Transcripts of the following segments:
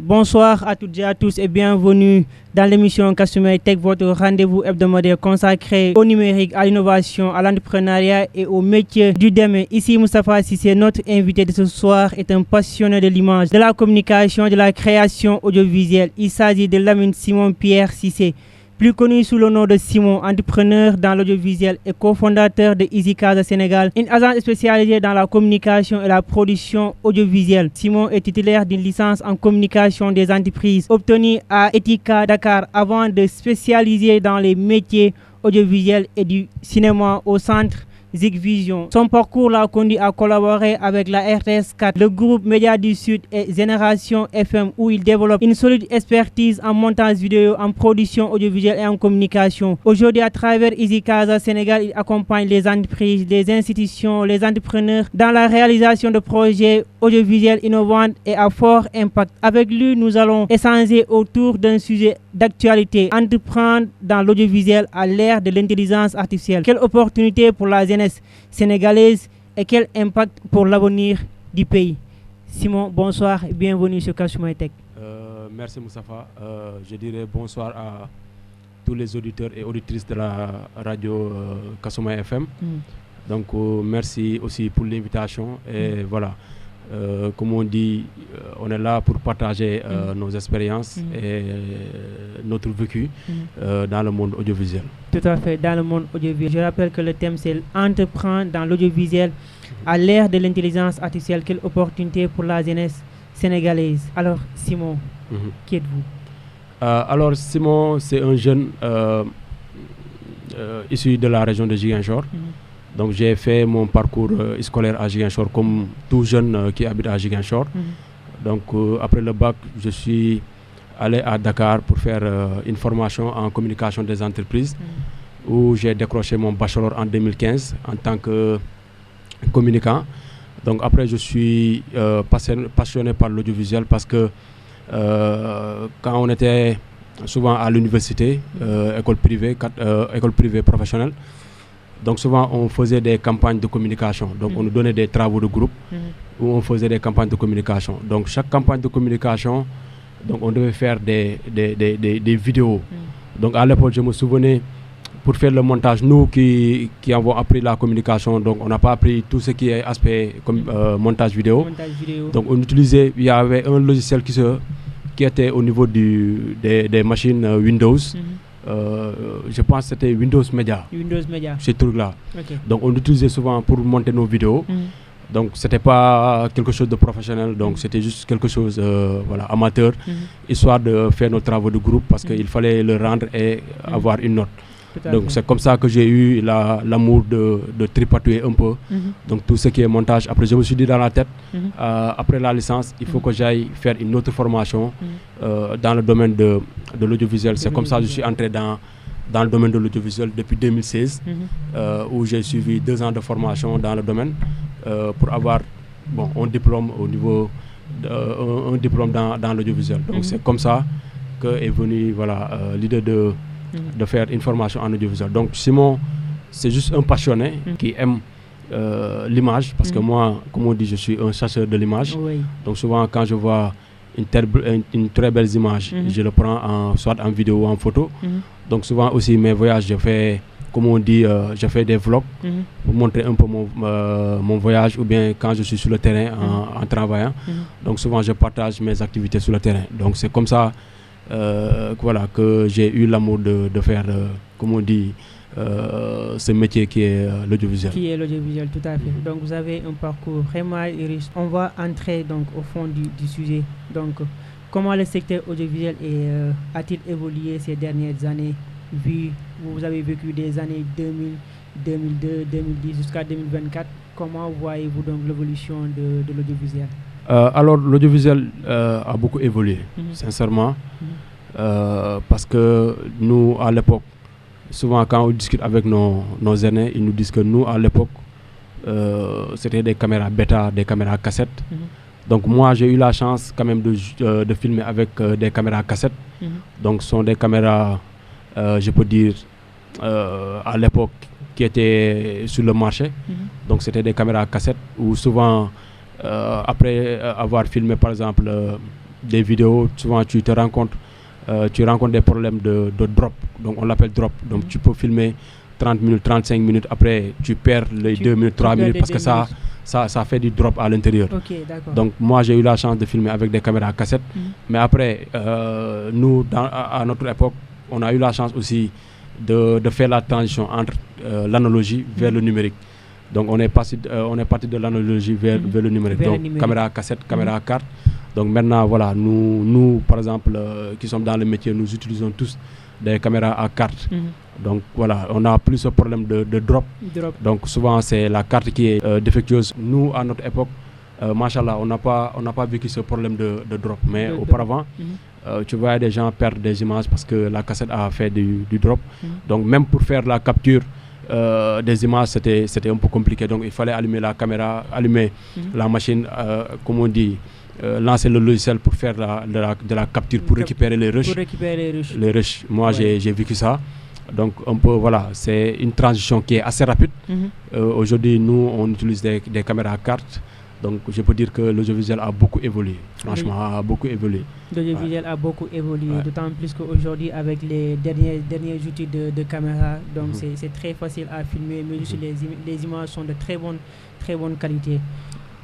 Bonsoir à toutes et à tous et bienvenue dans l'émission Customer Tech, votre rendez-vous hebdomadaire consacré au numérique, à l'innovation, à l'entrepreneuriat et au métier du demain. Ici Moustapha Cissé, notre invité de ce soir est un passionné de l'image, de la communication, de la création audiovisuelle. Il s'agit de Lamine Simon Pierre Cissé, plus connu sous le nom de Simon, entrepreneur dans l'audiovisuel et cofondateur de EasyCasa Sénégal, une agence spécialisée dans la communication et la production audiovisuelle. Simon est titulaire d'une licence en communication des entreprises obtenue à Etika Dakar avant de spécialiser dans les métiers audiovisuels et du cinéma au centre Zik Vision. Son parcours l'a conduit à collaborer avec la RTS 4, le groupe Média du Sud et Génération FM où il développe une solide expertise en montage vidéo, en production audiovisuelle et en communication. Aujourd'hui, à travers EasyCasa Sénégal, il accompagne les entreprises, les institutions, les entrepreneurs dans la réalisation de projets audiovisuels innovants et à fort impact. Avec lui, nous allons échanger autour d'un sujet d'actualité, entreprendre dans l'audiovisuel à l'ère de l'intelligence artificielle. Quelle opportunité pour la jeunesse sénégalaise et quel impact pour l'avenir du pays. Simon, bonsoir et bienvenue sur Customer Tech. Merci Moustapha. Je dirais bonsoir à tous les auditeurs et auditrices de la radio Customer FM. Donc merci aussi pour l'invitation et voilà. Comme on dit, on est là pour partager nos expériences et notre vécu dans le monde audiovisuel. Tout à fait, dans le monde audiovisuel. Je rappelle que le thème c'est entreprendre dans l'audiovisuel à l'ère de l'intelligence artificielle. Quelle opportunité pour la jeunesse sénégalaise. Alors Simon, qui êtes-vous? Alors Simon, c'est un jeune issu de la région de Ziguinchor. Donc j'ai fait mon parcours scolaire à Ziguinchor comme tout jeune qui habite à Ziguinchor. Donc après le bac, je suis allé à Dakar pour faire une formation en communication des entreprises où j'ai décroché mon bachelor en 2015 en tant que communicant. Donc après je suis passionné par l'audiovisuel parce que quand on était souvent à l'université, école privée professionnelle, donc souvent on faisait des campagnes de communication. Donc on nous donnait des travaux de groupe où on faisait des campagnes de communication. Donc chaque campagne de communication, donc on devait faire des vidéos. Donc à l'époque je me souvenais, pour faire le montage, nous qui avons appris la communication, donc on n'a pas appris tout ce qui est aspect comme montage vidéo. Donc on utilisait, il y avait un logiciel qui était au niveau des machines Windows. Je pense que c'était Windows Media. Ce truc-là. Okay. Donc on l'utilisait souvent pour monter nos vidéos. Donc c'était pas quelque chose de professionnel, donc c'était juste quelque chose amateur, histoire de faire nos travaux de groupe parce qu'il fallait le rendre et avoir une note. Donc c'est comme ça que j'ai eu l'amour de tripatouiller un peu. Donc tout ce qui est montage. Après je me suis dit dans la tête, après la licence, il faut que j'aille faire une autre formation dans le domaine de l'audiovisuel. C'est comme ça que je suis entré dans le domaine de l'audiovisuel depuis 2016, où j'ai suivi 2 ans de formation dans le domaine pour avoir un diplôme au niveau un diplôme dans l'audiovisuel. Donc c'est comme ça que est venue l'idée de faire une formation en audiovisuel. Donc Simon, c'est juste un passionné qui aime l'image, parce que moi, comme on dit, je suis un chasseur de l'image. Donc souvent quand je vois une très belle image, je le prends soit en vidéo ou en photo. Donc souvent aussi mes voyages, je fais, comme on dit, je fais des vlogs pour montrer un peu mon voyage, ou bien quand je suis sur le terrain en travaillant. Donc souvent je partage mes activités sur le terrain. Donc c'est comme ça que j'ai eu l'amour de faire, comme on dit, ce métier qui est l'audiovisuel. Qui est l'audiovisuel, tout à fait. Donc vous avez un parcours vraiment riche. On va entrer donc au fond du sujet. Donc comment le secteur audiovisuel a-t-il évolué ces dernières années? Vous avez vécu des années 2000, 2002, 2010 jusqu'à 2024. Comment voyez-vous donc l'évolution de l'audiovisuel? Alors l'audiovisuel a beaucoup évolué, sincèrement, parce que nous à l'époque, souvent quand on discute avec nos aînés, ils nous disent que nous à l'époque, c'était des caméras bêta, des caméras cassettes. Donc moi j'ai eu la chance quand même de filmer avec des caméras cassettes. Donc ce sont des caméras, je peux dire, à l'époque qui étaient sur le marché. Donc c'était des caméras cassettes où souvent, après avoir filmé par exemple des vidéos, souvent tu rencontres des problèmes de drop. Donc on l'appelle drop. Donc tu peux filmer 30 minutes, 35 minutes, après tu perds les 2 minutes, 3 minutes parce que ça fait du drop à l'intérieur. Okay, donc moi j'ai eu la chance de filmer avec des caméras cassettes. Mais après, nous, à notre époque, on a eu la chance aussi de faire la transition entre l'analogie vers le numérique. Donc on est parti de l'analogie vers le numérique. Donc caméra cassette, caméra carte. Donc maintenant, voilà, nous par exemple, qui sommes dans le métier, nous utilisons tous des caméras à carte. Donc voilà, on n'a plus ce problème de drop. Donc souvent c'est la carte qui est défectueuse. Nous, à notre époque, machallah, on n'a pas vécu ce problème de drop. Mais auparavant, tu vois des gens perdre des images parce que la cassette a fait du drop. Donc même pour faire la capture des images, c'était un peu compliqué. Donc il fallait allumer la caméra, allumer la machine, comme on dit, lancer le logiciel pour faire de la capture, pour récupérer les rushs. Les rushs. Moi, j'ai vécu ça. Donc un peu, voilà, c'est une transition qui est assez rapide. Aujourd'hui, nous, on utilise des caméras à carte. Donc je peux dire que l'audiovisuel a beaucoup évolué. Franchement, a beaucoup évolué. L'audiovisuel a beaucoup évolué, d'autant plus qu'aujourd'hui, avec les derniers outils de caméra, donc c'est très facile à filmer, mais juste les images sont de très bonne qualité.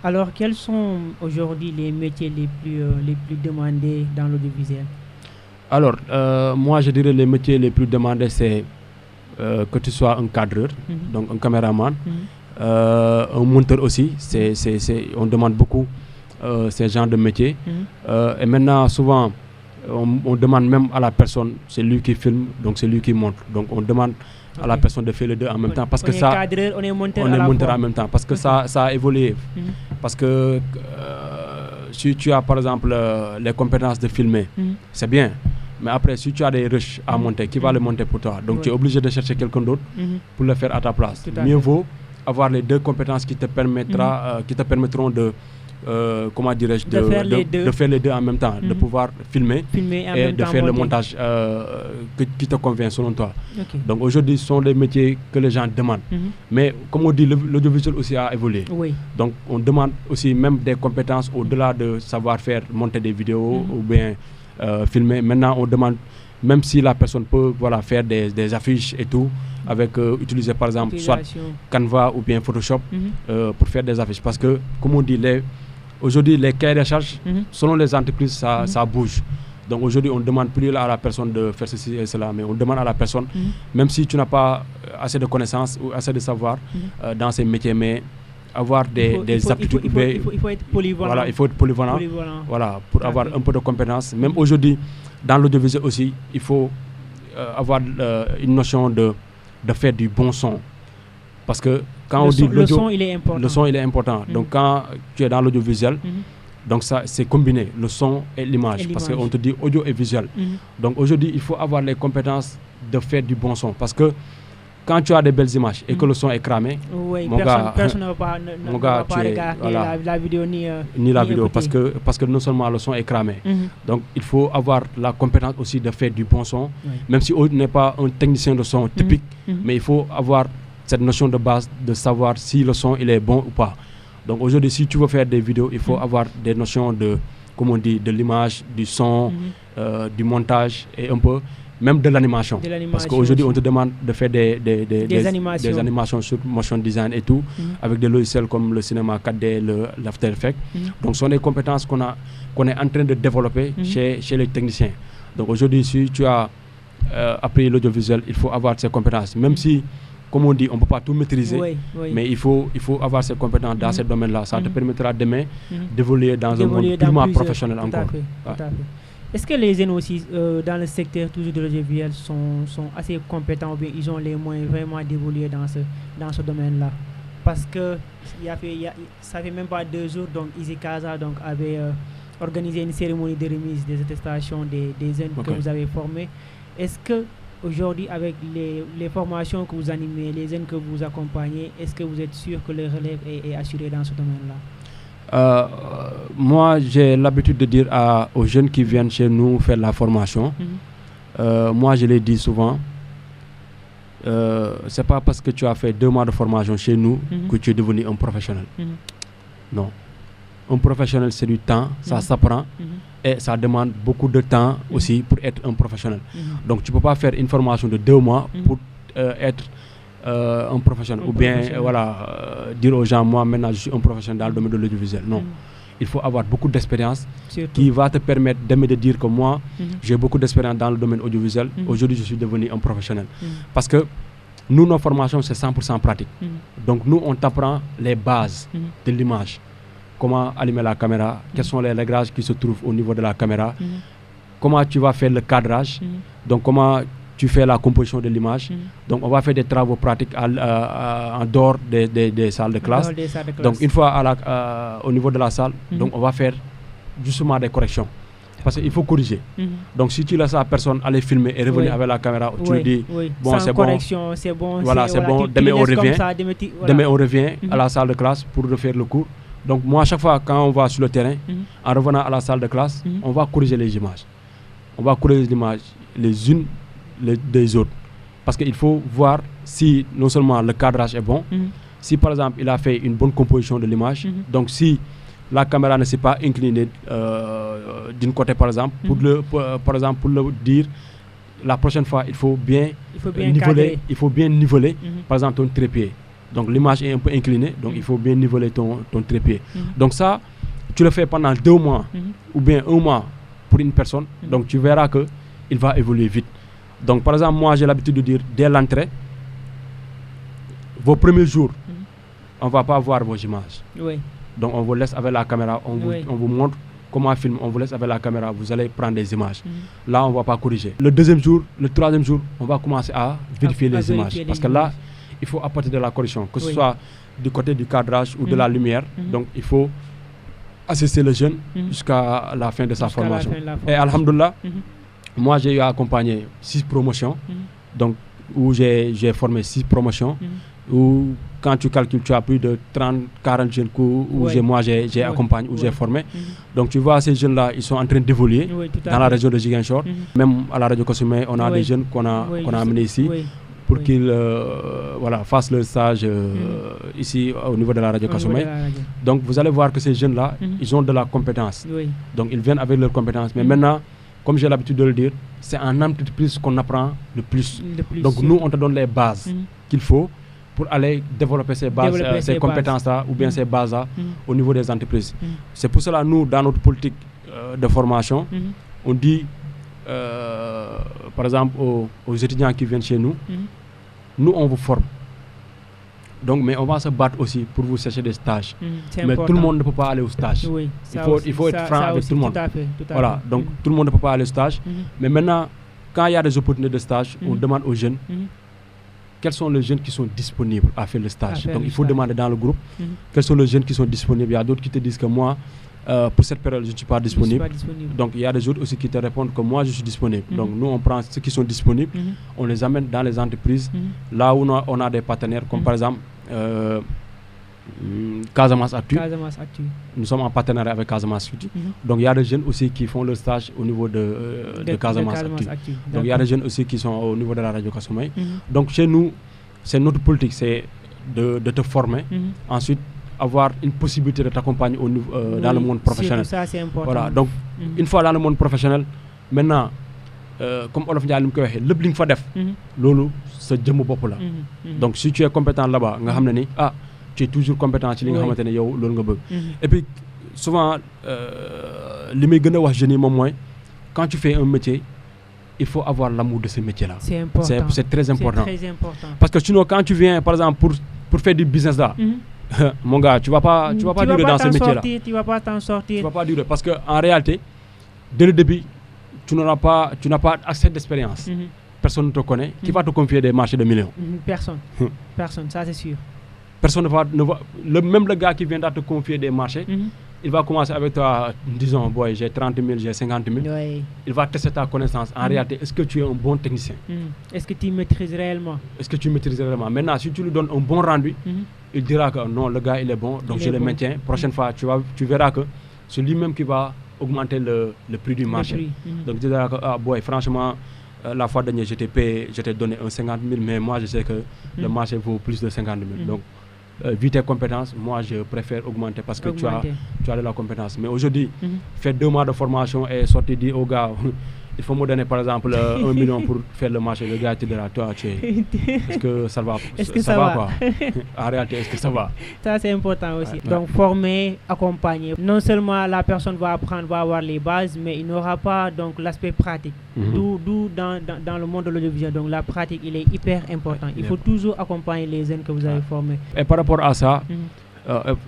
Alors, quels sont aujourd'hui les métiers les plus demandés dans l'audiovisuel? Alors, moi, je dirais les métiers les plus demandés, c'est que tu sois un cadreur, donc un caméraman, un monteur aussi. On demande beaucoup ces genres de métiers. Et maintenant, souvent, on demande même à la personne, c'est lui qui filme, donc c'est lui qui monte. Donc, on demande à la personne de faire les deux en même temps. Parce que ça, cadreur, on est monteur en même temps. Parce que ça a évolué. Parce que si tu as, par exemple, les compétences de filmer, c'est bien. Mais après, si tu as des rushs à monter, qui va le monter pour toi? Donc tu es obligé de chercher quelqu'un d'autre pour le faire à ta place. Mieux vaut avoir les deux compétences qui te permettront de, comment dirais-je, de faire les deux en même temps, de pouvoir filmer et de faire le montage qui te convient selon toi. Donc aujourd'hui, ce sont des métiers que les gens demandent. Mais comme on dit, l'audiovisuel aussi a évolué. Donc on demande aussi même des compétences au-delà de savoir faire monter des vidéos ou bien filmer. Maintenant, on demande, même si la personne peut faire des affiches et tout, avec utiliser par exemple soit Canva ou bien Photoshop pour faire des affiches. Parce que, comme on dit, aujourd'hui, les cahiers de charges, selon les entreprises, ça bouge. Donc aujourd'hui, on ne demande plus à la personne de faire ceci et cela, mais on demande à la personne, même si tu n'as pas assez de connaissances ou assez de savoir dans ces métiers, mais avoir des aptitudes. Il faut être polyvalent. Voilà, il faut être polyvalent. Voilà, pour avoir un peu de compétences. Même aujourd'hui, dans l'audiovisuel aussi, il faut avoir une notion de faire du bon son. Parce que quand on dit le son, il est important. Le son, il est important. Donc quand tu es dans l'audiovisuel, donc ça, c'est combiné, le son et l'image. Parce qu'on te dit audio et visuel. Donc aujourd'hui, il faut avoir les compétences de faire du bon son. Parce que quand tu as des belles images et que le son est cramé, personne ne va pas regarder la vidéo ni la vidéo parce que non seulement le son est cramé. Donc il faut avoir la compétence aussi de faire du bon son, même si on n'est pas un technicien de son typique, mais il faut avoir cette notion de base de savoir si le son il est bon ou pas. Donc aujourd'hui, si tu veux faire des vidéos, il faut avoir des notions de, comme on dit, de l'image, du son, du montage et un peu même de l'animation. Parce qu'aujourd'hui, on te demande de faire des animations sur motion design et tout, avec des logiciels comme le cinéma 4D, l'After Effects. Donc, ce sont des compétences qu'on est en train de développer chez les techniciens. Donc, aujourd'hui, si tu as appris l'audiovisuel, il faut avoir ces compétences. Même si, comme on dit, on ne peut pas tout maîtriser, mais il faut avoir ces compétences dans ces domaines-là. Ça te permettra demain d'évoluer dans un monde purement professionnel encore. Est-ce que les jeunes aussi, dans le secteur toujours de l'audiovisuel, sont assez compétents ou bien ils ont les moyens vraiment d'évoluer dans ce domaine-là? Parce que ça fait même pas 2 jours, donc Easy Casa avait organisé une cérémonie de remise des attestations des jeunes que vous avez formés. Est-ce que aujourd'hui, avec les formations que vous animez, les jeunes que vous accompagnez, est-ce que vous êtes sûr que le relève est assuré dans ce domaine-là? Moi, j'ai l'habitude de dire aux jeunes qui viennent chez nous faire la formation, moi je les dis souvent, c'est pas parce que tu as fait 2 mois de formation chez nous que tu es devenu un professionnel. Non. Un professionnel, c'est du temps, ça s'apprend et ça demande beaucoup de temps aussi pour être un professionnel. Donc, tu ne peux pas faire une formation de 2 mois pour être un professionnel. Ou bien, dire aux gens, moi, maintenant, je suis un professionnel dans le domaine de l'audiovisuel. Non. Il faut avoir beaucoup d'expérience qui va te permettre de dire que moi, j'ai beaucoup d'expérience dans le domaine audiovisuel. Aujourd'hui, je suis devenu un professionnel. Parce que nous, nos formations, c'est 100% pratique. Donc, nous, on t'apprend les bases de l'image. Comment allumer la caméra, quels sont les réglages qui se trouvent au niveau de la caméra, comment tu vas faire le cadrage, donc comment tu fais la composition de l'image. Donc, on va faire des travaux pratiques en dehors des salles de classe. Donc, une fois au niveau de la salle, donc on va faire justement des corrections. Parce qu'il faut corriger. Donc, si tu laisses la personne aller filmer et revenir avec la caméra, tu lui dis, bon, c'est bon. C'est bon. Voilà, c'est bon. Demain, on revient à la salle de classe pour refaire le cours. Donc, moi, à chaque fois, quand on va sur le terrain, en revenant à la salle de classe, on va corriger les images. On va corriger les images les unes des autres. Parce qu'il faut voir si non seulement le cadrage est bon, si par exemple, il a fait une bonne composition de l'image, donc si la caméra ne s'est pas inclinée d'un côté, par exemple, pour le dire, la prochaine fois, il faut bien niveler, par exemple, ton trépied. Donc l'image est un peu inclinée, donc il faut bien niveler ton trépied. Donc ça, tu le fais pendant 2 mois ou bien 1 mois pour une personne, donc tu verras qu'il va évoluer vite. Donc par exemple, moi j'ai l'habitude de dire, dès l'entrée, vos premiers jours, on ne va pas voir vos images. Donc on vous laisse avec la caméra, on vous montre comment filmer, on vous laisse avec la caméra, vous allez prendre des images. Là, on ne va pas corriger. Le 2e jour, le 3e jour, on va commencer à vérifier les images. Parce que là, il faut apporter de la correction, que ce soit du côté du cadrage ou de la lumière. Donc, il faut assister le jeune jusqu'à la fin de sa formation. Et alhamdoulilah, moi, j'ai eu à accompagner 6 promotions, donc, où j'ai formé 6 promotions, où quand tu calcules, tu as plus de 30-40 jeunes où moi j'ai accompagné, où j'ai formé. Donc, tu vois, ces jeunes-là, ils sont en train d'évoluer dans la région de Ziguinchor. Même à la radio Kosumé, on a des jeunes qu'on a amenés ici. Pour qu'ils fassent leur stage ici au niveau de la radio Kasumé. Donc vous allez voir que ces jeunes-là, ils ont de la compétence. Donc ils viennent avec leurs compétences. Mais maintenant, comme j'ai l'habitude de le dire, c'est en entreprise qu'on apprend le plus. Donc nous, on te donne les bases qu'il faut pour aller développer ces bases, ces compétences-là ou bien ces bases-là au niveau des entreprises. C'est pour cela, nous, dans notre politique de formation, on dit, par exemple, aux étudiants qui viennent chez nous, nous, on vous forme. Donc, mais on va se battre aussi pour vous chercher des stages. Mais tout le monde ne peut pas aller au stage. Il faut être franc avec tout le monde. Voilà, donc tout le monde ne peut pas aller au stage. Mais maintenant, quand il y a des opportunités de stage, on demande aux jeunes quels sont les jeunes qui sont disponibles à faire le stage. Donc, il faut demander dans le groupe quels sont les jeunes qui sont disponibles. Il y a d'autres qui te disent que moi, pour cette période, je ne suis pas disponible. Donc, il y a des autres aussi qui te répondent que moi, je suis disponible. Donc, nous, on prend ceux qui sont disponibles, on les amène dans les entreprises, là où on a des partenaires, comme par exemple Casamance Actu. Nous sommes en partenariat avec Casamance Actu. Donc, il y a des jeunes aussi qui font leur stage au niveau de Casamance Actu. Donc, il y a des jeunes aussi qui sont au niveau de la radio Kasumé. Donc, chez nous, c'est notre politique, c'est de te former. Ensuite, avoir une possibilité de t'accompagner dans le monde professionnel. Ça, c'est important. Voilà, donc une fois dans le monde professionnel, maintenant, comme Olof Ndiaye li mu ko waxee lépp li nga fa def loolu sa jëmm bopp la. Donc si tu es compétent là-bas nga xam ne ni tu es toujours compétent ci li nga xamante ne yow loolu nga bëgg. Et puis souvent li may gën a wax jeunes yi moom mooy quand tu fais un métier, il faut avoir l'amour de ce métier-là. C'est important. C'est très important. C'est très important. Parce que sinon quand tu viens par exemple pour faire du business là, mon gars, tu vas pas durer dans ce métier-là. Tu vas pas t'en sortir. Tu vas pas durer parce que en réalité, dès le début, tu n'as pas assez d'expérience. Personne ne te connaît. Qui va te confier des marchés de millions? Personne. Personne, ça c'est sûr. Personne ne va même le gars qui viendra te confier des marchés, il va commencer avec toi, disons, boy, j'ai 30 000, j'ai 50 000. Il va tester ta connaissance. En réalité, est-ce que tu es un bon technicien? Est-ce que tu maîtrises réellement? Est-ce que tu maîtrises réellement? Maintenant, si tu lui donnes un bon rendu, il dira que non, le gars il est bon, donc je le maintiens. Prochaine fois, tu verras que c'est lui-même qui va augmenter le prix du marché. Donc tu diras que boy, franchement, la fois dernière, j'étais donné un 50 000, mais moi, je sais que le marché vaut plus de 50 000. Donc, vu tes compétences, moi, je préfère augmenter parce que tu as de la compétence. Mais aujourd'hui, faire 2 mois de formation et sortir dire aux gars, il faut me donner par exemple 1 million pour faire le marché. Le gars te dira, toi, est-ce que ça va? Est-ce que ça va quoi? En réalité, est-ce que ça va? Ça, c'est important aussi. Donc, former, accompagner. Non seulement la personne va apprendre, va avoir les bases, mais il n'aura pas donc l'aspect pratique. D'où dans le monde de l'audiovisuel, donc la pratique, il est hyper important. Il faut toujours accompagner les jeunes que vous avez formés. Et par rapport à ça,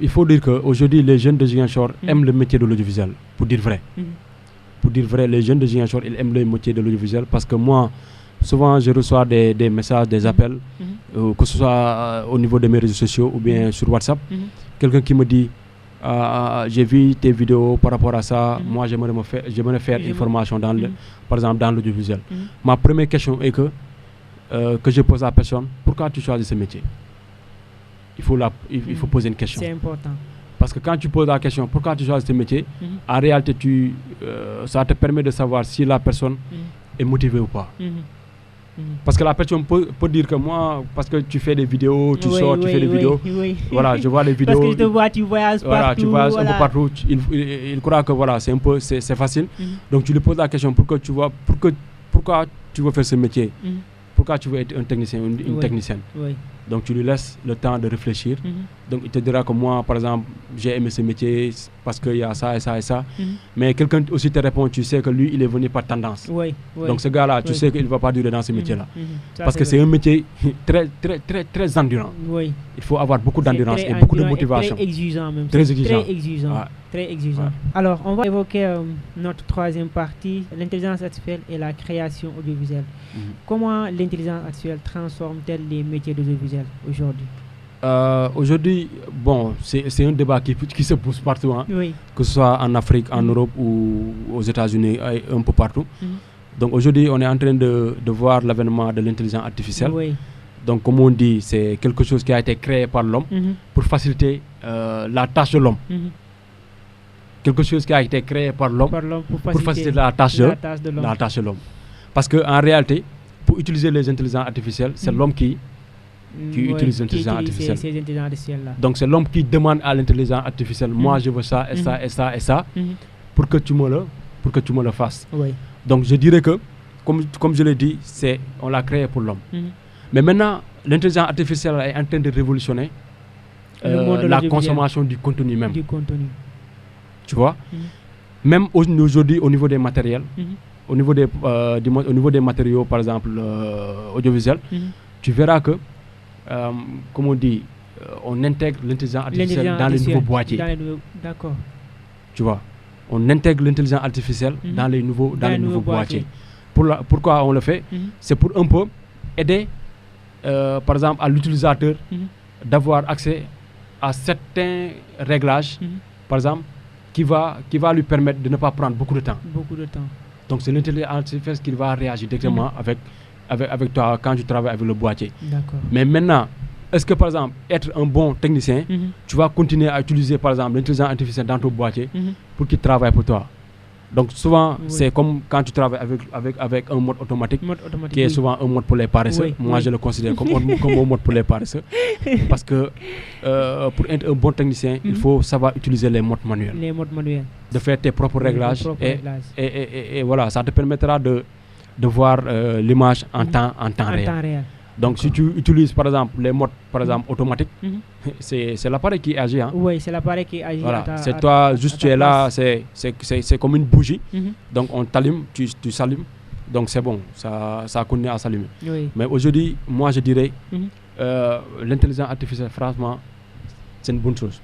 il faut dire qu'aujourd'hui, les jeunes de Ziguinchor aiment le métier de l'audiovisuel, pour dire vrai. Pour dire vrai, les jeunes de Ziguinchor, ils aiment le métier de l'audiovisuel parce que moi, souvent, je reçois des messages, des appels, que ce soit au niveau de mes réseaux sociaux ou bien sur WhatsApp. Quelqu'un qui me dit, j'ai vu tes vidéos par rapport à ça, moi, j'aimerais faire une formation, par exemple, dans l'audiovisuel. Ma première question est que je pose à la personne, pourquoi tu choisis ce métier? Il faut poser une question. C'est important. Parce que quand tu poses la question, pourquoi tu choisis ce métier, en réalité, ça te permet de savoir si la personne est motivée ou pas. Parce que la personne peut dire que moi, parce que tu fais des vidéos, tu sors, tu fais des vidéos. Voilà, je vois les vidéos. Parce que je te vois, tu voyages partout. Voilà, tu voyages un peu partout. Il croit que voilà, c'est facile. Donc tu lui poses la question pourquoi tu veux faire ce métier. Pourquoi tu veux être un technicien ou une technicienne. Donc tu lui laisses le temps de réfléchir. Donc il te dira que moi, par exemple, j'ai aimé ce métier parce qu'il y a ça et ça et ça. Mais quelqu'un aussi te répond, tu sais que lui, il est venu par tendance. Donc ce gars-là, tu sais qu'il ne va pas durer dans ce métier-là. Parce que c'est un métier très, très, très, très endurant. Il faut avoir beaucoup d'endurance et beaucoup de motivation. Très exigeant même. Très exigeant. Très exigeant. Très exigeant. Alors, on va évoquer notre troisième partie, l'intelligence artificielle et la création audiovisuelle. Comment l'intelligence artificielle transforme-t-elle les métiers d'audiovisuel aujourd'hui? Aujourd'hui, bon, c'est un débat qui se pousse partout, hein, que ce soit en Afrique, en Europe ou aux États-Unis, un peu partout. Donc aujourd'hui, on est en train de voir l'avènement de l'intelligence artificielle. Donc comme on dit, c'est quelque chose qui a été créé par l'homme pour faciliter la tâche de l'homme. Quelque chose qui a été créé par l'homme pour faciliter la tâche de l'homme. Parce qu'en réalité, pour utiliser les intelligences artificielles, c'est l'homme qui utilise l'intelligence artificielle. Ces intelligences artificielles-là. Donc c'est l'homme qui demande à l'intelligence artificielle, moi je veux ça et ça et ça et ça, pour que tu me le fasses. Donc je dirais que, comme je l'ai dit, on l'a créé pour l'homme. Mais maintenant, l'intelligence artificielle est en train de révolutionner la consommation du contenu même. Tu vois? Même aujourd'hui, au niveau des matériels, au niveau des matériaux, par exemple, audiovisuels, tu verras que, comme on dit, on intègre l'intelligence artificielle dans les nouveaux boîtiers. D'accord. Tu vois? On intègre l'intelligence artificielle dans les nouveaux boîtiers. Pourquoi on le fait? C'est pour un peu aider, par exemple, à l'utilisateur d'avoir accès à certains réglages, par exemple, qui va lui permettre de ne pas prendre beaucoup de temps. Donc c'est l'intelligence artificielle qui va réagir directement avec toi quand tu travailles avec le boîtier. Mais maintenant, est-ce que par exemple, être un bon technicien, tu vas continuer à utiliser par exemple l'intelligence artificielle dans ton boîtier pour qu'il travaille pour toi? Donc souvent, c'est comme quand tu travailles avec un mode automatique qui est souvent un mode pour les paresseux. Moi, je le considère comme un mode pour les paresseux. Parce que pour être un bon technicien, il faut savoir utiliser les modes manuels. De faire tes propres réglages. Et voilà, ça te permettra de voir l'image en temps réel. Donc si tu utilises par exemple les modes automatiques, c'est l'appareil qui agit. Hein. C'est l'appareil qui agit. Voilà. C'est toi, juste tu es là, c'est comme une bougie. Donc on t'allume, tu s'allumes. Donc c'est bon, ça continue à s'allumer. Mais aujourd'hui, moi je dirais, l'intelligence artificielle, franchement, c'est une bonne chose.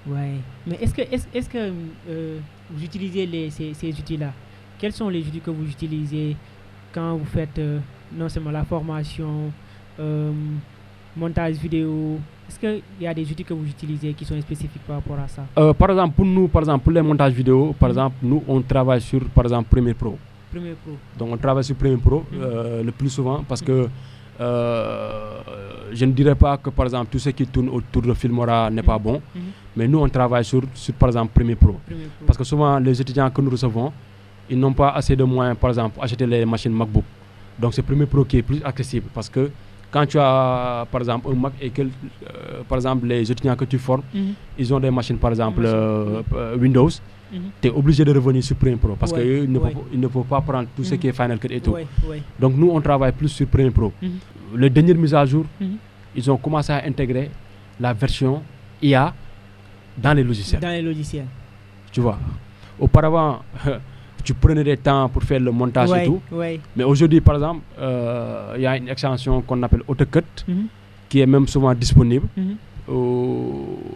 Mais est-ce que vous utilisez ces outils-là? Quels sont les outils que vous utilisez quand vous faites non seulement la formation, montage vidéo? Est-ce qu'il y a des outils que vous utilisez qui sont spécifiques par rapport à ça? Par exemple, pour les montages vidéo, par exemple, nous on travaille sur par exemple Premiere Pro. Donc on travaille sur Premiere Pro le plus souvent parce que je ne dirais pas que par exemple tout ce qui tourne autour de Filmora n'est pas bon, mais nous on travaille sur par exemple Premiere Pro. Parce que souvent les étudiants que nous recevons, ils n'ont pas assez de moyens par exemple pour acheter les machines MacBook. Donc c'est Premiere Pro qui est plus accessible parce que quand tu as par exemple un Mac et que par exemple les étudiants que tu formes, ils ont des machines par exemple Windows, tu es obligé de revenir sur Premiere Pro parce qu'ils ne peuvent pas prendre tout ce qui est Final Cut et tout. Donc nous on travaille plus sur Premiere Pro. Les dernières mises à jour, ils ont commencé à intégrer la version IA dans les logiciels. Dans les logiciels. Tu vois, auparavant, tu prenais des temps pour faire le montage et tout. Mais aujourd'hui, par exemple, il y a une extension qu'on appelle AutoCut qui est même souvent disponible.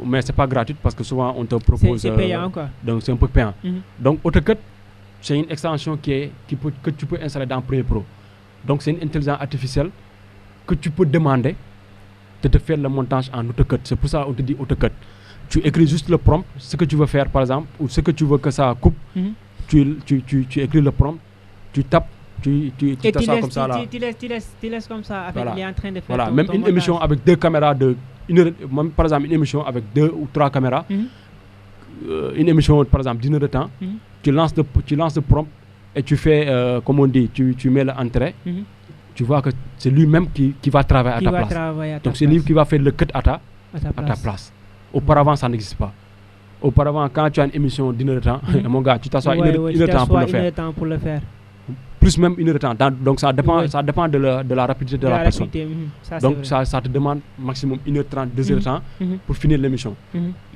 Mais c'est pas gratuit parce que souvent on te propose. C'est payant quoi. Donc c'est un peu payant. Donc AutoCut, c'est une extension que tu peux installer dans Premiere Pro. Donc c'est une intelligence artificielle que tu peux demander de te faire le montage en AutoCut. C'est pour ça qu'on te dit AutoCut. Tu écris juste le prompt, ce que tu veux faire par exemple, ou ce que tu veux que ça coupe. Tu écris le prompt, tu tapes, tu t'assois comme ça là. Tu laisses comme ça, avec, il est en train de faire voilà. Même une émission avec 2 caméras même par exemple une émission avec 2 ou 3 caméras, une émission par exemple d'1 heure de temps, tu lances le prompt et tu fais, comme on dit, tu mets l'entrée, tu vois que c'est lui-même qui va travailler à ta place. Donc c'est lui qui va faire le cut à ta place. Auparavant ça n'existe pas. Auparavant, quand tu as une émission d'1 heure de temps, mon gars, tu t'assois 1 heure de temps pour le faire. Plus même 1 heure de temps. Donc ça dépend de la rapidité de la personne. Donc ça te demande maximum 1 heure 30, 2 heures de temps pour finir l'émission.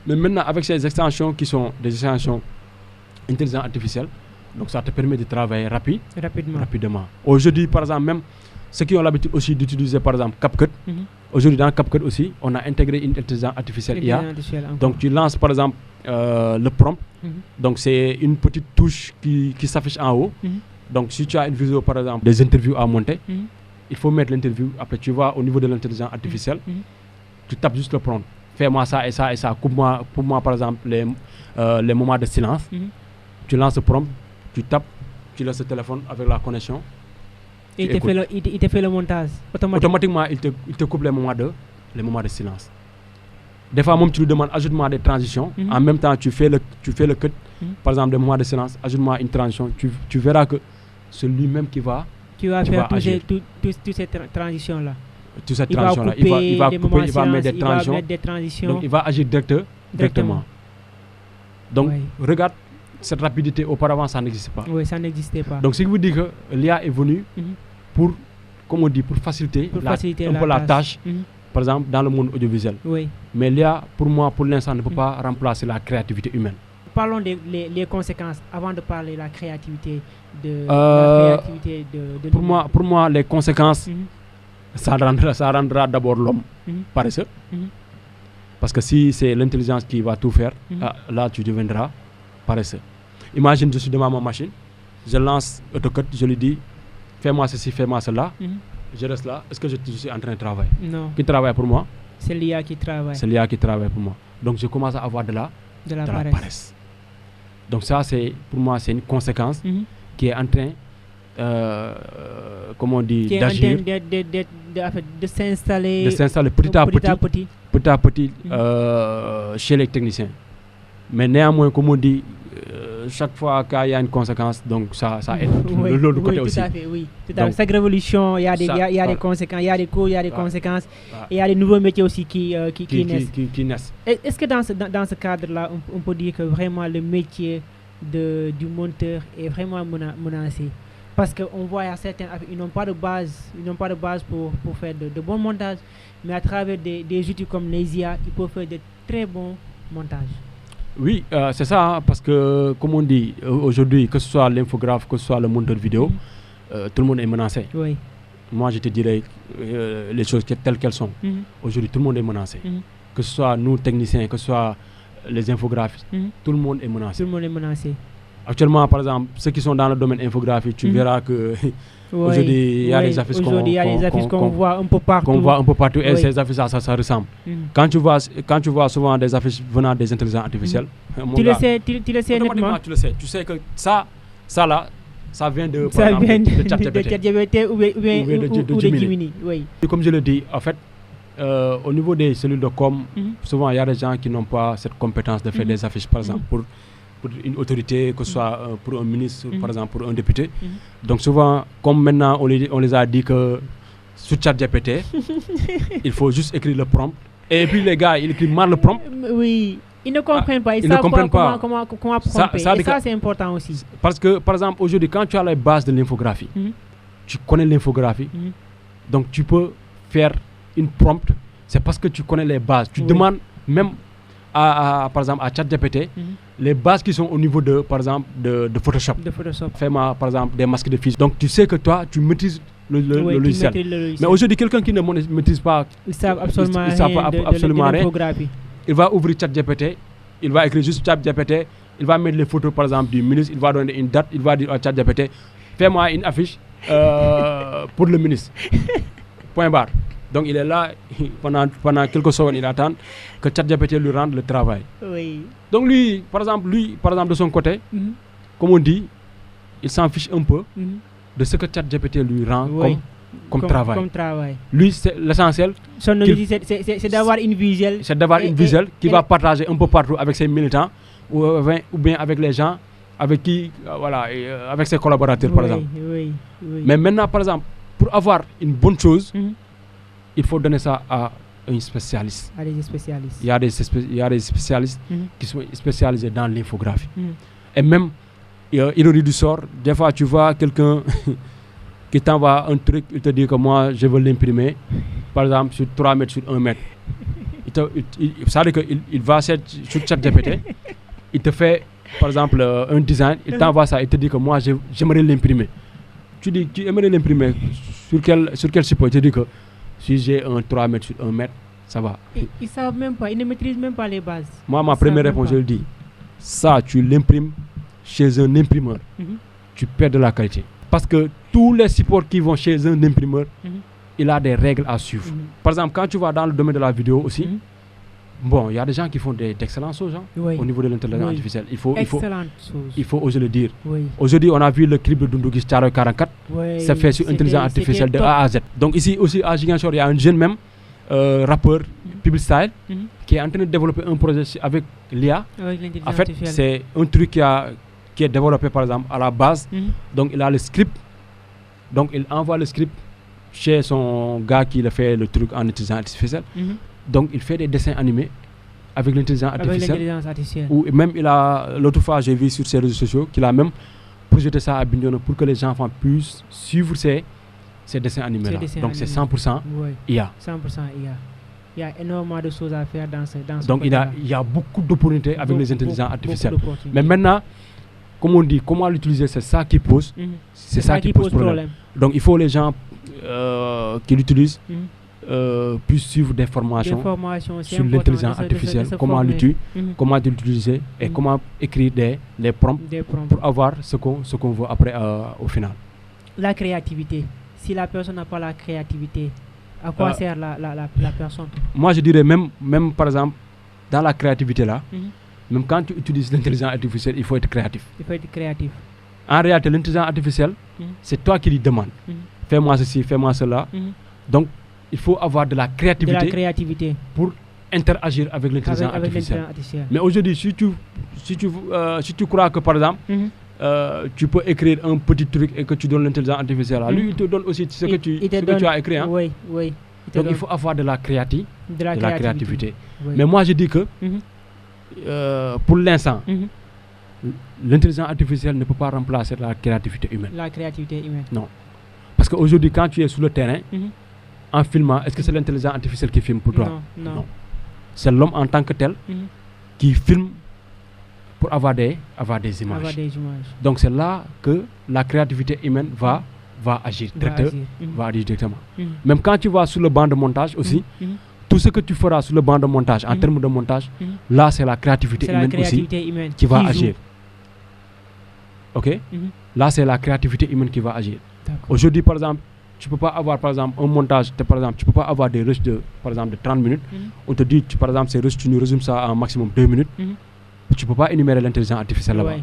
Mais maintenant, avec ces extensions qui sont des extensions intelligence artificielle, donc ça te permet de travailler rapidement. Aujourd'hui, par exemple, même ceux qui ont l'habitude aussi d'utiliser par exemple CapCut, aujourd'hui dans CapCut aussi, on a intégré une intelligence artificielle IA. Donc tu lances par exemple le prompt, donc c'est une petite touche qui s'affiche en haut. Donc si tu as une vidéo par exemple des interviews à monter, il faut mettre l'interview, après tu vas au niveau de l'intelligence artificielle, tu tapes juste le prompt, fais-moi ça et ça et ça, coupe-moi pour moi par exemple les moments de silence. Tu lances le prompt, tu tapes, tu laisses le téléphone avec la connexion. Il te fait le montage automatiquement. Il te coupe les moments de silence. Des fois même tu lui demandes ajoute-moi des transitions. En même temps tu fais le cut. Par exemple des moments de silence, ajoute-moi une transition. Tu verras que c'est lui-même qui va faire toutes ces transitions là. Toutes ces transitions là. Il va couper, il va mettre des transitions. Donc il va agir directement. Donc regarde cette rapidité, auparavant ça n'existait pas. Oui, ça n'existait pas. Donc ce qui veut dire que l'IA est venue pour, comme on dit, pour faciliter un peu la tâche, par exemple dans le monde audiovisuel. Mais l'IA, pour moi, pour l'instant, ne peut pas remplacer la créativité humaine. Parlons des conséquences avant de parler de la créativité de pour moi, les conséquences, ça rendra d'abord l'homme paresseux. Parce que si c'est l'intelligence qui va tout faire, là tu deviendras paresseux. Imagine, je suis devant ma machine, je lance AutoCut, je lui dis fais-moi ceci, fais-moi cela, je reste là. Est-ce que je suis en train de travailler? Non. Qui travaille pour moi? C'est l'IA qui travaille. C'est l'IA qui travaille pour moi. Donc je commence à avoir de la paresse. Donc ça, pour moi, c'est une conséquence qui est en train, comment on dit, d'agir, de s'installer petit à petit chez les techniciens. Mais néanmoins, comme on dit, chaque fois qu'il y a une conséquence, donc ça aide l'autre côté aussi. Tout à fait, oui. Chaque révolution, il y a des conséquences, il y a des cours, il y a des conséquences, et il y a des nouveaux métiers aussi qui naissent. Est-ce que dans ce cadre-là, on peut dire que vraiment le métier du monteur est vraiment menacé? Parce qu'on voit à certains, ils n'ont pas de base, pour faire de bons montages, mais à travers des outils comme les IA, ils peuvent faire de très bons montages. Oui, c'est ça, parce que, comme on dit, aujourd'hui, que ce soit l'infographe, que ce soit le monteur vidéo, tout le monde est menacé. Oui. Moi, je te dirais les choses telles qu'elles sont. Aujourd'hui, tout le monde est menacé. Que ce soit nous, techniciens, que ce soit les infographistes, tout le monde est menacé. Tout le monde est menacé. Actuellement, par exemple, ceux qui sont dans le domaine infographique, tu verras que aujourd'hui, il y a des affiches qu'on voit un peu partout. Et ces affiches, ça ressemble. Quand tu vois souvent des affiches venant des intelligences artificielles, tu le sais nettement. Tu sais que ça là, ça vient de ChatGPT ou de Gemini. Oui. Comme je le dis, en fait, au niveau des cellules de com, souvent il y a des gens qui n'ont pas cette compétence de faire des affiches, par exemple, pour une autorité, que ce soit pour un ministre, par exemple pour un député. Donc souvent, comme maintenant on les a dit que sur ChatGPT, il faut juste écrire le prompt. Et puis les gars, ils écrivent mal le prompt. Oui, ils ne comprennent pas. Ils ne comprennent pas. Comment prompter. Ça c'est important aussi. Parce que, par exemple, aujourd'hui, quand tu as la base de l'infographie, tu connais l'infographie, donc tu peux faire une prompt. C'est parce que tu connais les bases. Tu demandes même par exemple, à ChatGPT, les bases qui sont au niveau de, par exemple, de Photoshop. Fais-moi, par exemple, des masques de fiches. Donc, tu sais que toi, tu maîtrises le logiciel. Mais aujourd'hui, quelqu'un qui ne maîtrise pas, il ne sait absolument rien. Il va ouvrir ChatGPT, il va écrire juste ChatGPT, il va mettre les photos, par exemple, du ministre, il va donner une date, il va dire à ChatGPT, fais-moi une affiche pour le ministre. Point barre. Donc il est là, pendant quelques secondes, il attend que ChatGPT lui rende le travail. Oui. Donc lui, par exemple, de son côté, comme on dit, il s'en fiche un peu de ce que ChatGPT lui rend comme travail. Lui, c'est l'essentiel. C'est d'avoir une visuelle. C'est d'avoir une visuelle qu'il va partager un peu partout avec ses militants ou bien avec les gens avec qui, avec ses collaborateurs, par exemple. Oui. Mais maintenant, par exemple, pour avoir une bonne chose, il faut donner ça à un spécialiste. Il y a des spécialistes qui sont spécialisés dans l'infographie. Et même, ironie du sort, des fois tu vois quelqu'un qui t'envoie un truc, il te dit que moi je veux l'imprimer, par exemple sur 3 mètres, sur 1 mètre. Ça veut dire qu'il va sur ChatGPT, il te fait par exemple un design, il t'envoie ça, il te dit que moi j'aimerais l'imprimer. Tu dis, tu aimerais l'imprimer sur quel support? Il te dit que si j'ai un 3 mètres sur 1 mètre, ça va. Ils ne savent même pas, ils ne maîtrisent même pas les bases. Moi, ma première réponse, je le dis, ça, tu l'imprimes chez un imprimeur, tu perds de la qualité. Parce que tous les supports qui vont chez un imprimeur, il a des règles à suivre. Par exemple, quand tu vas dans le domaine de la vidéo aussi, bon, il y a des gens qui font d'excellentes choses au niveau de l'intelligence artificielle. Il faut oser le dire. Aujourd'hui, on a vu le clip de Doundouguis Thiaroye 44. C'est fait sur l'intelligence artificielle de A à Z. Donc ici aussi à Ziguinchor, il y a un jeune même rappeur, Public Style, qui est en train de développer un projet avec l'IA. En fait, c'est un truc qui est développé par exemple à la base. Donc il a le script. Donc il envoie le script chez son gars qui le fait le truc en intelligence artificielle. Donc il fait des dessins animés avec l'intelligence artificielle. Ou même l'autre fois j'ai vu sur ses réseaux sociaux qu'il a même projeté ça à Bignona pour que les enfants puissent suivre ces dessins animés là. Donc c'est 100% IA. 100% IA. Il y a énormément de choses à faire dans ce donc il y a beaucoup d'opportunités avec les intelligences artificielles. Mais maintenant, comme on dit, comment l'utiliser, c'est ça qui pose. C'est ça qui pose problème. Donc il faut les gens qui l'utilisent puissent suivre des formations sur l'intelligence artificielle, comment l'utiliser et comment écrire des prompts pour avoir ce qu'on veut après au final. La créativité. Si la personne n'a pas la créativité, à quoi sert la personne? Moi je dirais même par exemple dans la créativité là, même quand tu utilises l'intelligence artificielle, il faut être créatif. En réalité, l'intelligence artificielle, c'est toi qui lui demandes. Fais-moi ceci, fais-moi cela. Donc il faut avoir de la créativité pour interagir avec l'intelligence artificielle. Mais aujourd'hui, si tu crois que par exemple, tu peux écrire un petit truc et que tu donnes l'intelligence artificielle, lui il te donne aussi ce que tu as écrit. Oui. Donc il faut avoir de la créativité. Mais moi je dis que pour l'instant, l'intelligence artificielle ne peut pas remplacer la créativité humaine. Non. Parce qu'aujourd'hui, quand tu es sur le terrain, en filmant, est-ce que c'est l'intelligence artificielle qui filme pour toi? Non. C'est l'homme en tant que tel qui filme pour avoir des images. Donc c'est là que la créativité humaine va agir directement. Même quand tu vas sur le banc de montage aussi, tout ce que tu feras sur le banc de montage en termes de montage, là c'est la créativité humaine aussi qui va agir. Ok? Là c'est la créativité humaine qui va agir. Aujourd'hui par exemple, tu peux pas avoir par exemple un montage, tu peux pas avoir des rushs de 30 minutes. On te dit par exemple ces rushs, tu nous résumes ça en maximum 2 minutes. Tu peux pas énumérer l'intelligence artificielle là-bas.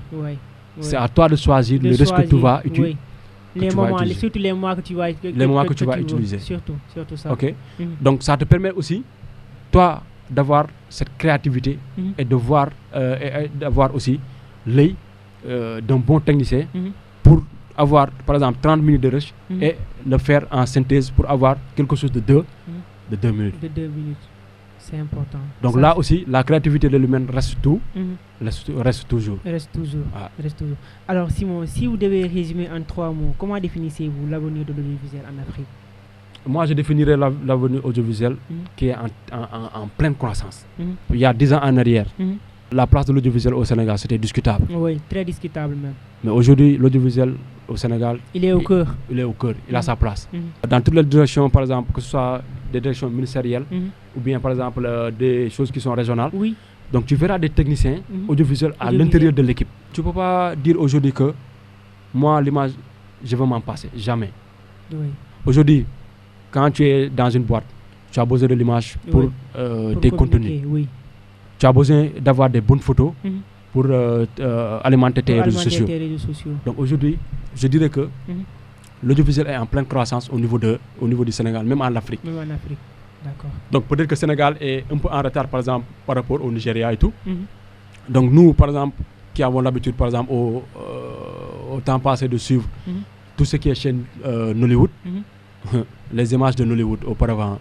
C'est à toi de choisir le rush que tu vas utiliser. Surtout les mois que tu vas utiliser. Surtout ça. Ok. Donc ça te permet aussi toi d'avoir cette créativité et de voir d'avoir aussi l'œil d'un bon technicien pour avoir, par exemple, 30 minutes de rush et le faire en synthèse pour avoir quelque chose de 2 minutes. De 2 minutes. C'est important. Donc ça, là aussi, la créativité de l'humain reste reste toujours. Reste toujours. Alors Simon, si vous devez résumer en 3 mots, comment définissez-vous l'avenir de l'audiovisuel en Afrique? Moi, je définirais l'avenir audiovisuel qui est en pleine croissance. Il y a 10 ans en arrière, la place de l'audiovisuel au Sénégal, c'était discutable. Oui, très discutable même. Mais aujourd'hui, l'audiovisuel au Sénégal, il est au cœur. Il est au cœur, il a sa place. Dans toutes les directions, par exemple, que ce soit des directions ministérielles ou bien, par exemple, des choses qui sont régionales. Oui. Donc, tu verras des techniciens audiovisuels à l'intérieur de l'équipe. Tu ne peux pas dire aujourd'hui que moi, l'image, je veux m'en passer. Jamais. Oui. Aujourd'hui, quand tu es dans une boîte, tu as besoin de l'image pour tes contenus. Oui. Tu as besoin d'avoir des bonnes photos pour alimenter tes réseaux sociaux. Donc aujourd'hui, je dirais que l'audiovisuel est en pleine croissance au niveau du Sénégal, même en Afrique. Même en Afrique, d'accord. Donc peut-être que le Sénégal est un peu en retard, par exemple, par rapport au Nigeria et tout. Donc nous, par exemple, qui avons l'habitude, par exemple, au temps passé de suivre tout ce qui est chaîne Nollywood, les images de Nollywood auparavant.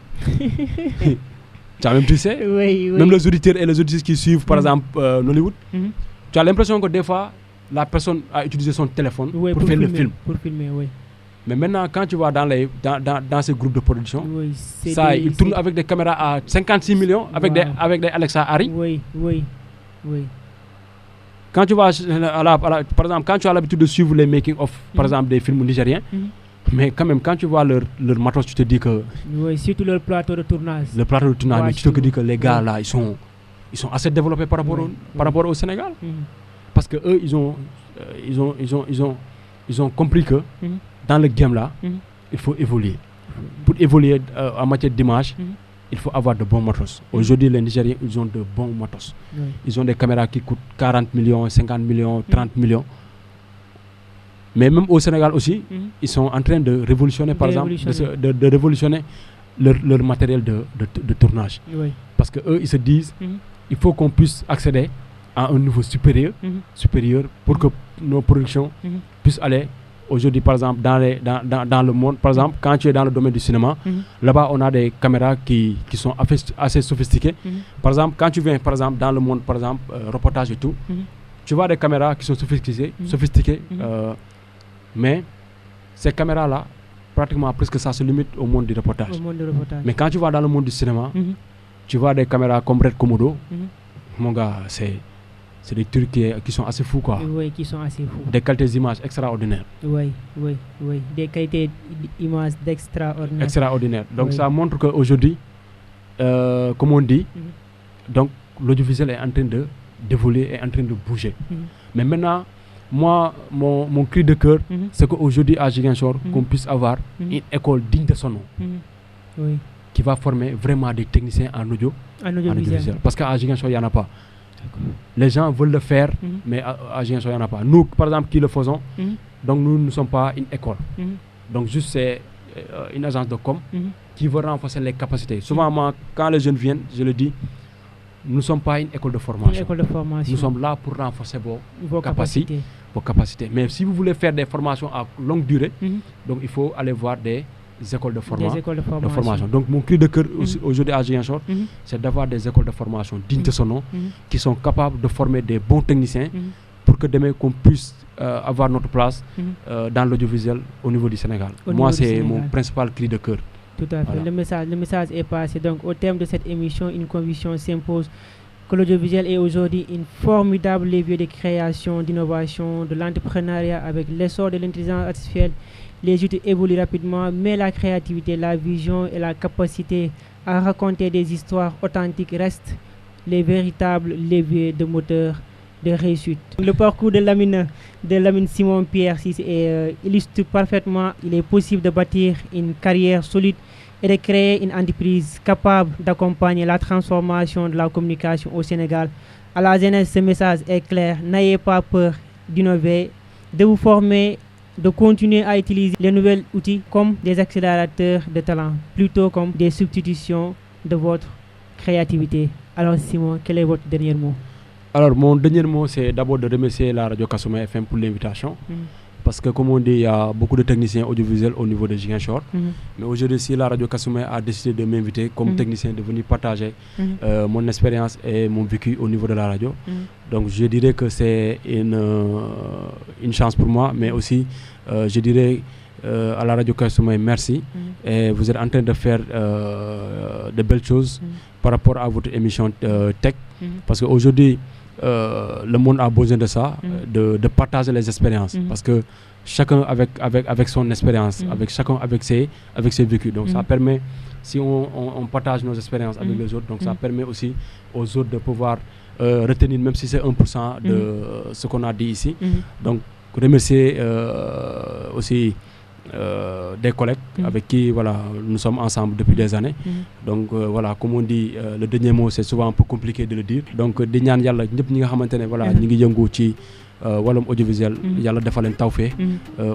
Même tu sais, même les auditeurs et les auditrices qui suivent par exemple Nollywood, tu as l'impression que des fois la personne a utilisé son téléphone pour faire filmer, le film. Pour filmer, oui. Mais maintenant, quand tu vas dans ces groupes de production, ils tournent avec des caméras à 56 millions, avec des Alexa Harry. Oui. Quand tu vas par exemple, quand tu as l'habitude de suivre les making-of, par exemple, des films nigériens, mais quand même, quand tu vois leur matos, tu te dis que... Oui, surtout leur plateau de tournage. Le plateau de tournage, mais tu te dis que les gars là, ils sont assez développés par rapport au Sénégal. Parce que eux, ils ont compris que dans le game là, il faut évoluer. Pour évoluer en matière d'image, il faut avoir de bons matos. Aujourd'hui, les Nigériens, ils ont de bons matos. Ils ont des caméras qui coûtent 40 millions, 50 millions, 30 millions. Mais même au Sénégal aussi, ils sont en train de révolutionner, par exemple, de révolutionner leur matériel de tournage. Parce qu'eux, ils se disent, il faut qu'on puisse accéder à un niveau supérieur pour que nos productions puissent aller, aujourd'hui, par exemple, dans le monde. Par exemple, quand tu es dans le domaine du cinéma, là-bas, on a des caméras qui sont assez sophistiquées. Par exemple, quand tu viens, par exemple, dans le monde, par exemple, reportage et tout, tu vois des caméras qui sont sophistiquées. Mais ces caméras-là, pratiquement presque ça se limite au monde du reportage. Mais quand tu vas dans le monde du cinéma, tu vois des caméras comme Red Komodo. Mon gars, c'est des trucs qui sont assez fous, quoi. Oui, qui sont assez fous. Des qualités d'images extraordinaires. Oui. Des qualités d'images extraordinaires. Donc ça montre qu'aujourd'hui, comme on dit, donc l'audiovisuel est en train d'évoluer, est en train de bouger. Mais maintenant, moi, mon cri de cœur, c'est qu'aujourd'hui à Ziguinchor, qu'on puisse avoir une école digne de son nom, qui va former vraiment des techniciens en audiovisuel. Parce qu'à Ziguinchor, il n'y en a pas. Les gens veulent le faire, mais à Ziguinchor, il n'y en a pas. Nous, par exemple, qui le faisons, donc nous ne sommes pas une école. Donc juste c'est une agence de com qui veut renforcer les capacités. Souvent, moi, quand les jeunes viennent, je le dis, nous ne sommes pas une école de formation. Nous sommes là pour renforcer vos capacités. Mais si vous voulez faire des formations à longue durée, donc il faut aller voir des écoles de formation. Donc mon cri de cœur aujourd'hui à Ziguinchor, c'est d'avoir des écoles de formation dignes de son nom, qui sont capables de former des bons techniciens pour que demain qu'on puisse avoir notre place dans l'audiovisuel au niveau du Sénégal. Moi, c'est mon principal cri de cœur. Tout à fait. Voilà. Le message est passé. Donc, au terme de cette émission, une conviction s'impose que l'audiovisuel est aujourd'hui une formidable levier de création, d'innovation, de l'entrepreneuriat avec l'essor de l'intelligence artificielle. Les outils évoluent rapidement, mais la créativité, la vision et la capacité à raconter des histoires authentiques restent les véritables leviers de moteur de réussite. Le parcours de Lamine Simon Pierre illustre parfaitement qu'il est possible de bâtir une carrière solide et de créer une entreprise capable d'accompagner la transformation de la communication au Sénégal. À la jeunesse, ce message est clair. N'ayez pas peur d'innover, de vous former, de continuer à utiliser les nouveaux outils comme des accélérateurs de talent, plutôt comme des substitutions de votre créativité. Alors Simon, quel est votre dernier mot? Alors, mon dernier mot, c'est d'abord de remercier la radio Kasumé FM pour l'invitation. Parce que, comme on dit, il y a beaucoup de techniciens audiovisuels au niveau de Ziguinchor. Mais aujourd'hui, si la radio Kasumé a décidé de m'inviter comme technicien de venir partager mon expérience et mon vécu au niveau de la radio. Donc, je dirais que c'est une chance pour moi, mais aussi, je dirais à la radio Kasumé, merci. Et vous êtes en train de faire de belles choses par rapport à votre émission Tech. Parce qu'aujourd'hui, le monde a besoin de ça, de partager les expériences. Parce que chacun avec son expérience, chacun avec ses vécus. Donc ça permet, si on partage nos expériences avec les autres, donc ça permet aussi aux autres de pouvoir retenir, même si c'est 1% de ce qu'on a dit ici. Donc remercier aussi des collègues avec qui nous sommes ensemble depuis des années. Donc comme on dit, le dernier mot c'est souvent un peu compliqué de le dire. Donc di ñaan yàlla ñëpp ñi nga xamante ne ñi ngi yëngu ci wàllum audiovisuel yàlla defal leen tawfeex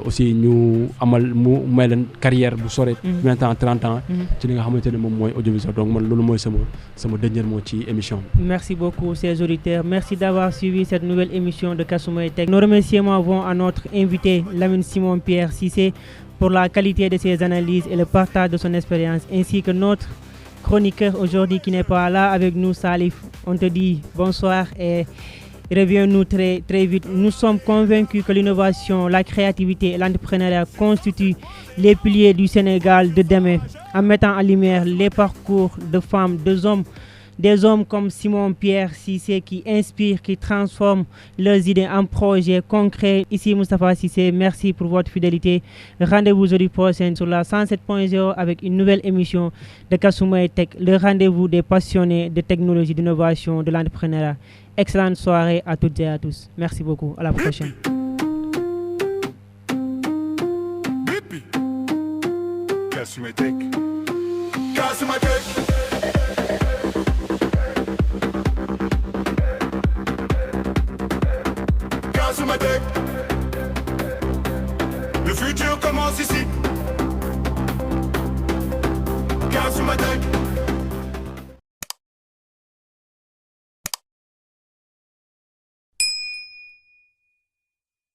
aussi ñu amal mu may leen carrière bu sore 20 ans 30 ans ci li nga xamante ne moom mooy audiovisuel. Donc man loolu mooy sama dernier mot ci émission. Merci beaucoup chers auditeurs, merci d'avoir suivi cette nouvelle émission de Kasumé Tech. Nos remerciements vont à notre invité Lamine Simon Pierre Cissé pour la qualité de ses analyses et le partage de son expérience, ainsi que notre chroniqueur aujourd'hui qui n'est pas là avec nous, Salif. On te dit bonsoir et reviens-nous très, très vite. Nous sommes convaincus que l'innovation, la créativité et l'entrepreneuriat constituent les piliers du Sénégal de demain, en mettant en lumière les parcours de femmes, des hommes comme Simon Pierre Cissé qui inspirent, qui transforment leurs idées en projets concrets. Ici Moustapha Cissé, merci pour votre fidélité. Rendez-vous jeudi prochain sur la 107.0 avec une nouvelle émission de Kasumé Tech, le rendez-vous des passionnés de technologie, d'innovation, de l'entrepreneuriat. Excellente soirée à toutes et à tous. Merci beaucoup. À la prochaine. Kasumé Tech. Kasumé Tech. Le futur commence ici.